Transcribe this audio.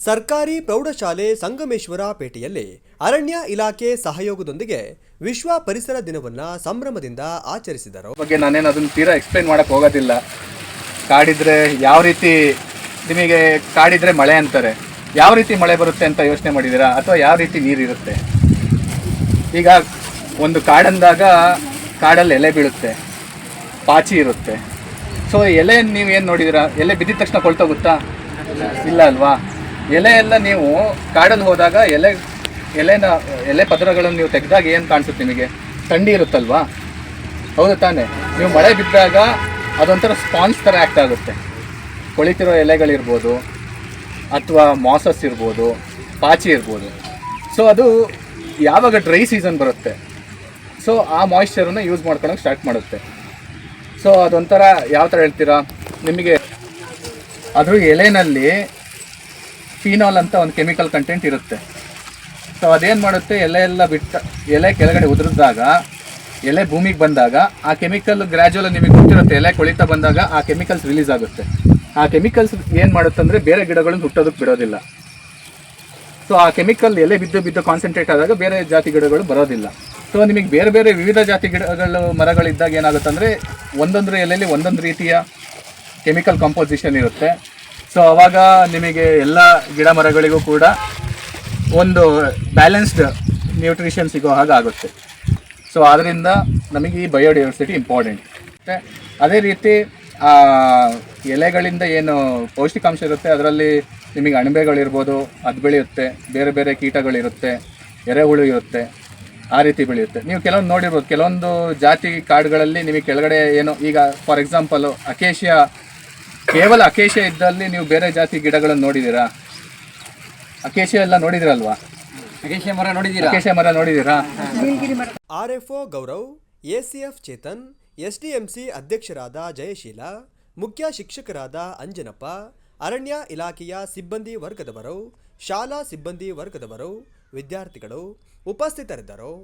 ಸರ್ಕಾರಿ ಪ್ರೌಢಶಾಲೆ ಸಂಗಮೇಶ್ವರ ಪೇಟೆಯಲ್ಲಿ ಅರಣ್ಯ ಇಲಾಖೆ ಸಹಯೋಗದೊಂದಿಗೆ ವಿಶ್ವ ಪರಿಸರ ದಿನವನ್ನು ಸಂಭ್ರಮದಿಂದ ಆಚರಿಸಿದರು. ಬಗ್ಗೆ ನಾನೇನು ಅದನ್ನು ತೀರಾ ಎಕ್ಸ್ಪ್ಲೈನ್ ಮಾಡೋಕ್ಕೆ ಹೋಗೋದಿಲ್ಲ. ಕಾಡಿದ್ರೆ ಯಾವ ರೀತಿ, ನಿಮಗೆ ಕಾಡಿದ್ರೆ ಮಳೆ ಅಂತಾರೆ, ಯಾವ ರೀತಿ ಮಳೆ ಬರುತ್ತೆ ಅಂತ ಯೋಚನೆ ಮಾಡಿದ್ದೀರಾ? ಅಥವಾ ಯಾವ ರೀತಿ ನೀರಿರುತ್ತೆ? ಈಗ ಒಂದು ಕಾಡಂದಾಗ ಕಾಡಲ್ಲಿ ಎಲೆ ಬೀಳುತ್ತೆ, ಪಾಚಿ ಇರುತ್ತೆ. ಸೊ ಎಲೆ ನೀವು ಏನು ನೋಡಿದ್ದೀರಾ? ಎಲೆ ಬಿದ್ದಿದ ತಕ್ಷಣ ಕೊಳ್ತೋಗುತ್ತಾ? ಇಲ್ಲ ಅಲ್ವಾ? ಎಲೆ ಎಲ್ಲ ನೀವು ಕಾಡಲ್ಲಿ ಹೋದಾಗ ಎಲೆ ಪದರಗಳನ್ನು ನೀವು ತೆಗೆದಾಗ ಏನು ಕಾಣಿಸುತ್ತೆ ನಿಮಗೆ? ಥಂಡಿ ಇರುತ್ತಲ್ವಾ? ಹೌದು ತಾನೆ? ನೀವು ಮಳೆ ಬಿದ್ದಾಗ ಅದೊಂಥರ ಸ್ಪಾಂಜ್ ಥರ ಆ್ಯಕ್ಟ್ ಆಗುತ್ತೆ. ಕೊಳಿತಿರೋ ಎಲೆಗಳಿರ್ಬೋದು, ಅಥವಾ ಮಾಸಸ್ ಇರ್ಬೋದು, ಪಾಚಿ ಇರ್ಬೋದು. ಸೊ ಅದು ಯಾವಾಗ ಡ್ರೈ ಸೀಸನ್ ಬರುತ್ತೆ, ಸೊ ಆ ಮಾಯಿಶ್ಚರನ್ನು ಯೂಸ್ ಮಾಡ್ಕೊಳಕ್ಕೆ ಸ್ಟಾರ್ಟ್ ಮಾಡುತ್ತೆ. ಸೊ ಅದೊಂಥರ ಯಾವ ಥರ ಹೇಳ್ತೀರಾ, ನಿಮಗೆ ಅದ್ರ ಎಲೆನಲ್ಲಿ ಫಿನಾಲ್ ಅಂತ ಒಂದು ಕೆಮಿಕಲ್ ಕಂಟೆಂಟ್ ಇರುತ್ತೆ. ಸೊ ಅದೇನು ಮಾಡುತ್ತೆ, ಎಲೆ ಕೆಳಗಡೆ ಉದುರಿದಾಗ, ಎಲೆ ಭೂಮಿಗೆ ಬಂದಾಗ ಆ ಕೆಮಿಕಲ್ ಗ್ರ್ಯಾಜುವಲ್ ನಿಮಗೆ ಗೊತ್ತಿರುತ್ತೆ, ಎಲೆ ಕೊಳಿತಾ ಬಂದಾಗ ಆ ಕೆಮಿಕಲ್ಸ್ ರಿಲೀಸ್ ಆಗುತ್ತೆ. ಆ ಕೆಮಿಕಲ್ಸ್ ಏನು ಮಾಡುತ್ತೆ ಅಂದರೆ ಬೇರೆ ಗಿಡಗಳನ್ನು ಹುಟ್ಟೋದಕ್ಕೆ ಬಿಡೋದಿಲ್ಲ. ಸೊ ಆ ಕೆಮಿಕಲ್ ಎಲೆ ಬಿದ್ದು ಕಾನ್ಸಂಟ್ರೇಟ್ ಆದಾಗ ಬೇರೆ ಜಾತಿ ಗಿಡಗಳು ಬರೋದಿಲ್ಲ. ಸೊ ನಿಮಗೆ ಬೇರೆ ವಿವಿಧ ಜಾತಿ ಗಿಡಗಳು ಮರಗಳಿದ್ದಾಗ ಏನಾಗುತ್ತೆ ಅಂದರೆ ಒಂದೊಂದು ಎಲೆಯಲ್ಲಿ ಒಂದೊಂದು ರೀತಿಯ ಕೆಮಿಕಲ್ ಕಂಪೋಸಿಷನ್ ಇರುತ್ತೆ. ಸೊ ಅವಾಗ ನಿಮಗೆ ಎಲ್ಲ ಗಿಡ ಮರಗಳಿಗೂ ಕೂಡ ಒಂದು ಬ್ಯಾಲೆನ್ಸ್ಡ್ ನ್ಯೂಟ್ರಿಷನ್ ಸಿಗೋ ಹಾಗೆ ಆಗುತ್ತೆ. ಸೊ ಆದ್ದರಿಂದ ನಮಗೆ ಈ ಬಯೋಡೈವರ್ಸಿಟಿ ಇಂಪಾರ್ಟೆಂಟ್. ಮತ್ತು ಅದೇ ರೀತಿ ಎಲೆಗಳಿಂದ ಏನು ಪೌಷ್ಟಿಕಾಂಶ ಇರುತ್ತೆ, ಅದರಲ್ಲಿ ನಿಮಗೆ ಅಣಬೆಗಳಿರ್ಬೋದು, ಅದು ಬೆಳೆಯುತ್ತೆ. ಬೇರೆ ಕೀಟಗಳಿರುತ್ತೆ, ಎರೆಹುಳು ಇರುತ್ತೆ, ಆ ರೀತಿ ಬೆಳೆಯುತ್ತೆ. ನೀವು ಕೆಲವೊಂದು ನೋಡಿರ್ಬೋದು, ಕೆಲವೊಂದು ಜಾತಿ ಕಾಡುಗಳಲ್ಲಿ ನಿಮಗೆ ಕೆಳಗಡೆ ಏನು, ಈಗ ಫಾರ್ ಎಕ್ಸಾಂಪಲು ಕೇವಲ ಅಕೇಶಿಯಾ ಇದ್ದಲ್ಲಿ ನೀವು ಬೇರೆ ಜಾತಿ ಗಿಡಗಳನ್ನು ನೋಡಿದ್ದೀರಾ? ಅಕೇಶಿಯಾ ಎಲ್ಲ ನೋಡಿದಿರಲ್ವಾ? ಅಕೇಶಿಯಾ ಮರ ನೋಡಿದ್ದೀರಾ? RFO Gaurav, ACF Chetan, SDMC ಅಧ್ಯಕ್ಷರಾದ ಜಯಶೀಲ, ಮುಖ್ಯ ಶಿಕ್ಷಕರಾದ ಅಂಜನಪ್ಪ, ಅರಣ್ಯ ಇಲಾಖೆಯ ಸಿಬ್ಬಂದಿ ವರ್ಗದವರು, ಶಾಲಾ ಸಿಬ್ಬಂದಿ ವರ್ಗದವರು, ವಿದ್ಯಾರ್ಥಿಗಳು ಉಪಸ್ಥಿತರಿದ್ದರು.